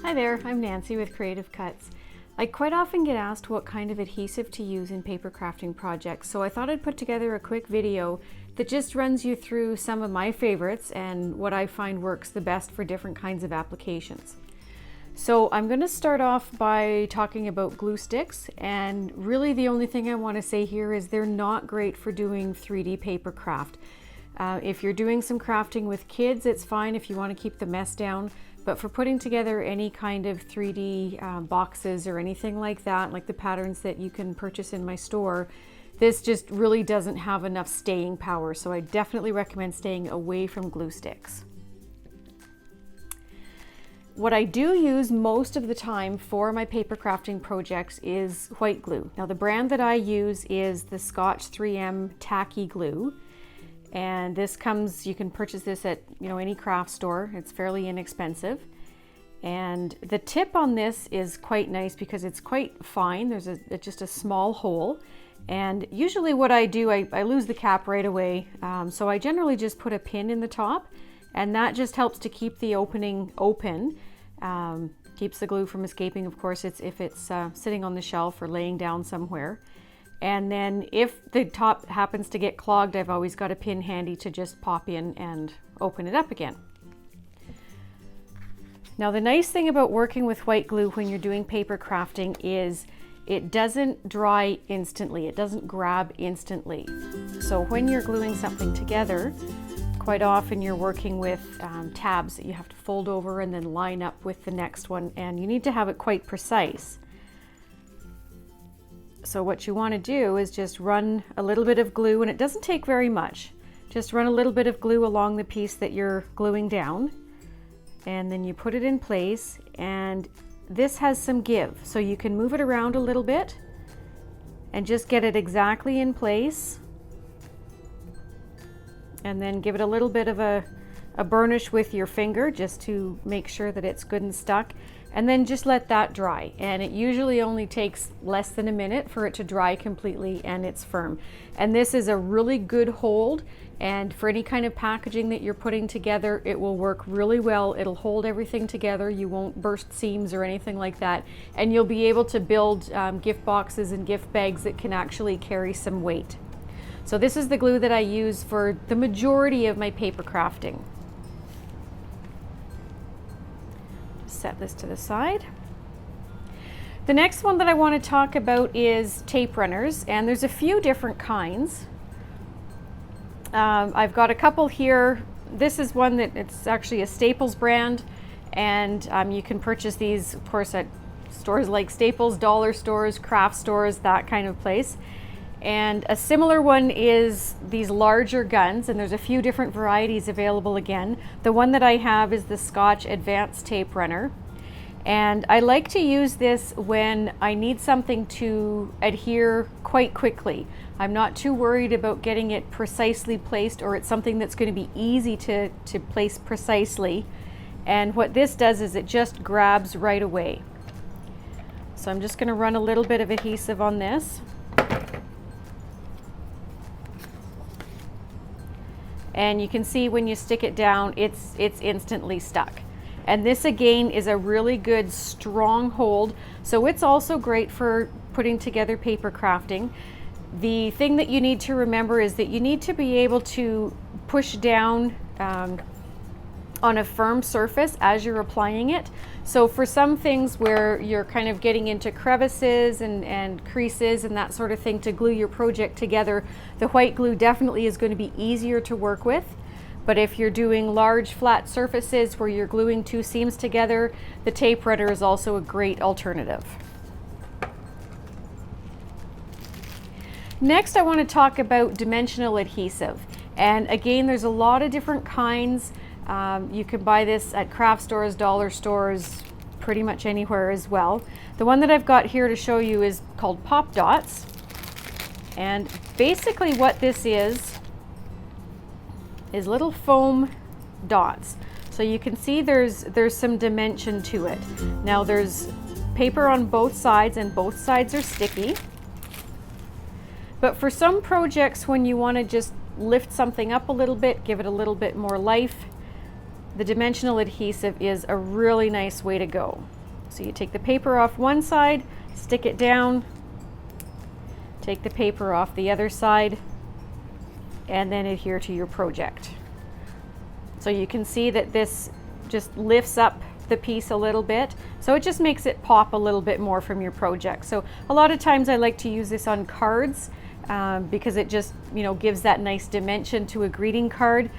Hi there, I'm Nancy with Creative Cuts. I quite often get asked what kind of adhesive to use in paper crafting projects, so I thought I'd put together a quick video that just runs you through some of my favorites and what I find works the best for different kinds of applications. So I'm going to start off by talking about glue sticks, and really the only thing I want to say here is they're not great for doing 3D paper craft. If you're doing some crafting with kids, it's fine if you want to keep the mess down. But for putting together any kind of 3D boxes or anything like that, like the patterns that you can purchase in my store, this just really doesn't have enough staying power. So I definitely recommend staying away from glue sticks. What I do use most of the time for my paper crafting projects is white glue. Now the brand that I use is the Scotch 3M Tacky Glue. And this comes, you can purchase this at any craft store. It's fairly inexpensive. And the tip on this is quite nice because it's quite fine. There's just a small hole. And usually what I do, I lose the cap right away. So I generally just put a pin in the top, and that just helps to keep the opening open. Keeps the glue from escaping, of course, if it's sitting on the shelf or laying down somewhere. And then if the top happens to get clogged, I've always got a pin handy to just pop in and open it up again. Now the nice thing about working with white glue when you're doing paper crafting is it doesn't dry instantly. It doesn't grab instantly. So when you're gluing something together, quite often you're working with tabs that you have to fold over and then line up with the next one, and you need to have it quite precise. So what you want to do is just run a little bit of glue, and it doesn't take very much. Just run a little bit of glue along the piece that you're gluing down, and then you put it in place, and this has some give. So you can move it around a little bit and just get it exactly in place, and then give it a little bit of a burnish with your finger just to make sure that it's good and stuck. And then just let that dry, and it usually only takes less than a minute for it to dry completely and it's firm. And this is a really good hold, and for any kind of packaging that you're putting together, it will work really well. It'll hold everything together. You won't burst seams or anything like that, and you'll be able to build gift boxes and gift bags that can actually carry some weight. So this is the glue that I use for the majority of my paper crafting. Set this to the side. The next one that I want to talk about is tape runners, and there's a few different kinds. I've got a couple here. This is one that it's actually a Staples brand, and you can purchase these, of course, at stores like Staples, dollar stores, craft stores, that kind of place. And a similar one is these larger guns, and there's a few different varieties available again. The one that I have is the Scotch Advanced Tape Runner. And I like to use this when I need something to adhere quite quickly. I'm not too worried about getting it precisely placed, or it's something that's going to be easy to place precisely. And what this does is it just grabs right away. So I'm just going to run a little bit of adhesive on this. And you can see when you stick it down, it's instantly stuck. And this again is a really good strong hold. So it's also great for putting together paper crafting. The thing that you need to remember is that you need to be able to push down on a firm surface as you're applying it. So for some things where you're kind of getting into crevices and creases and that sort of thing to glue your project together, the white glue definitely is going to be easier to work with. But if you're doing large flat surfaces where you're gluing two seams together, the tape runner is also a great alternative. Next, I want to talk about dimensional adhesive. And again, there's a lot of different kinds. You can buy this at craft stores, dollar stores, pretty much anywhere as well. The one that I've got here to show you is called Pop Dots. And basically what this is little foam dots. So you can see there's some dimension to it. Now there's paper on both sides, and both sides are sticky. But for some projects, when you want to just lift something up a little bit, give it a little bit more life, the dimensional adhesive is a really nice way to go. So you take the paper off one side, stick it down, take the paper off the other side, and then adhere to your project. So you can see that this just lifts up the piece a little bit, so it just makes it pop a little bit more from your project. So a lot of times I like to use this on cards because it just, you know, gives that nice dimension to a greeting card.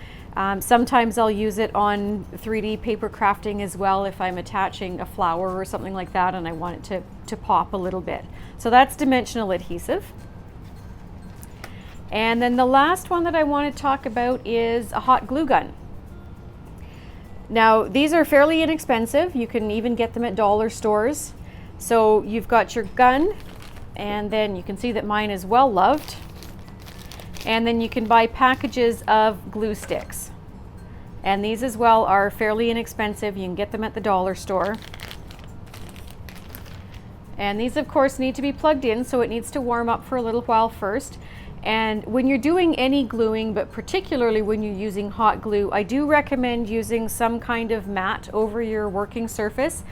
Sometimes I'll use it on 3D paper crafting as well if I'm attaching a flower or something like that and I want it to pop a little bit. So that's dimensional adhesive. And then the last one that I want to talk about is a hot glue gun. Now, these are fairly inexpensive. You can even get them at dollar stores. So you've got your gun, and then you can see that mine is well loved. And then you can buy packages of glue sticks. And these as well are fairly inexpensive. You can get them at the dollar store. And these of course need to be plugged in, so it needs to warm up for a little while first. And when you're doing any gluing, but particularly when you're using hot glue, I do recommend using some kind of mat over your working surface,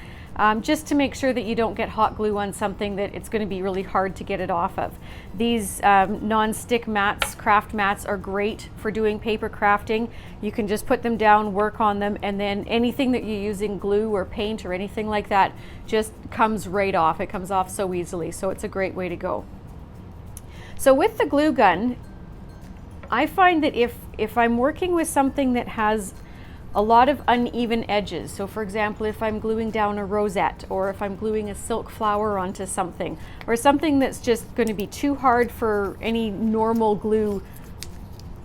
just to make sure that you don't get hot glue on something that it's going to be really hard to get it off of. These non-stick mats, craft mats, are great for doing paper crafting. You can just put them down, work on them, and then anything that you're using, glue or paint or anything like that, just comes right off. It comes off so easily, so it's a great way to go. So with the glue gun, I find that if I'm working with something that has a lot of uneven edges, so for example, if I'm gluing down a rosette, or if I'm gluing a silk flower onto something, or something that's just going to be too hard for any normal glue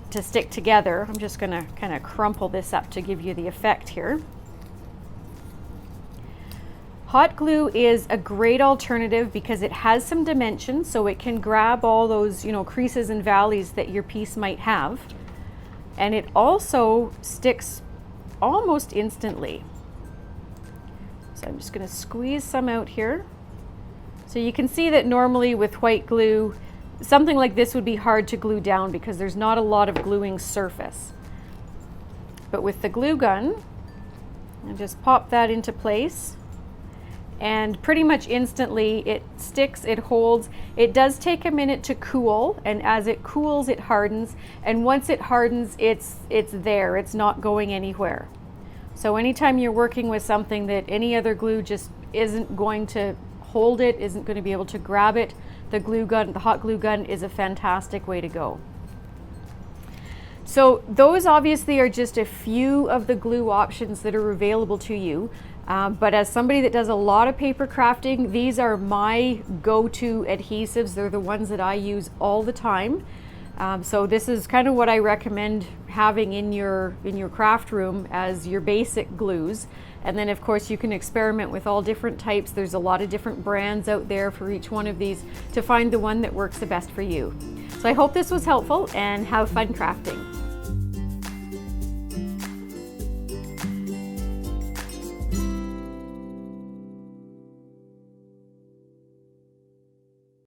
to stick together, I'm just going to kind of crumple this up to give you the effect here. Hot glue is a great alternative because it has some dimension, so it can grab all those, you know, creases and valleys that your piece might have. And it also sticks almost instantly. So I'm just going to squeeze some out here. So you can see that normally with white glue, something like this would be hard to glue down because there's not a lot of gluing surface. But with the glue gun, I just pop that into place. And pretty much instantly it sticks, it holds. It does take a minute to cool, and as it cools it hardens, and once it hardens it's there, it's not going anywhere. So anytime you're working with something that any other glue just isn't going to hold it, isn't going to be able to grab it, the glue gun, the hot glue gun, is a fantastic way to go. So those obviously are just a few of the glue options that are available to you. But as somebody that does a lot of paper crafting, these are my go-to adhesives. They're the ones that I use all the time. So this is kind of what I recommend having in your craft room as your basic glues. And then of course you can experiment with all different types. There's a lot of different brands out there for each one of these to find the one that works the best for you. So I hope this was helpful, and have fun crafting.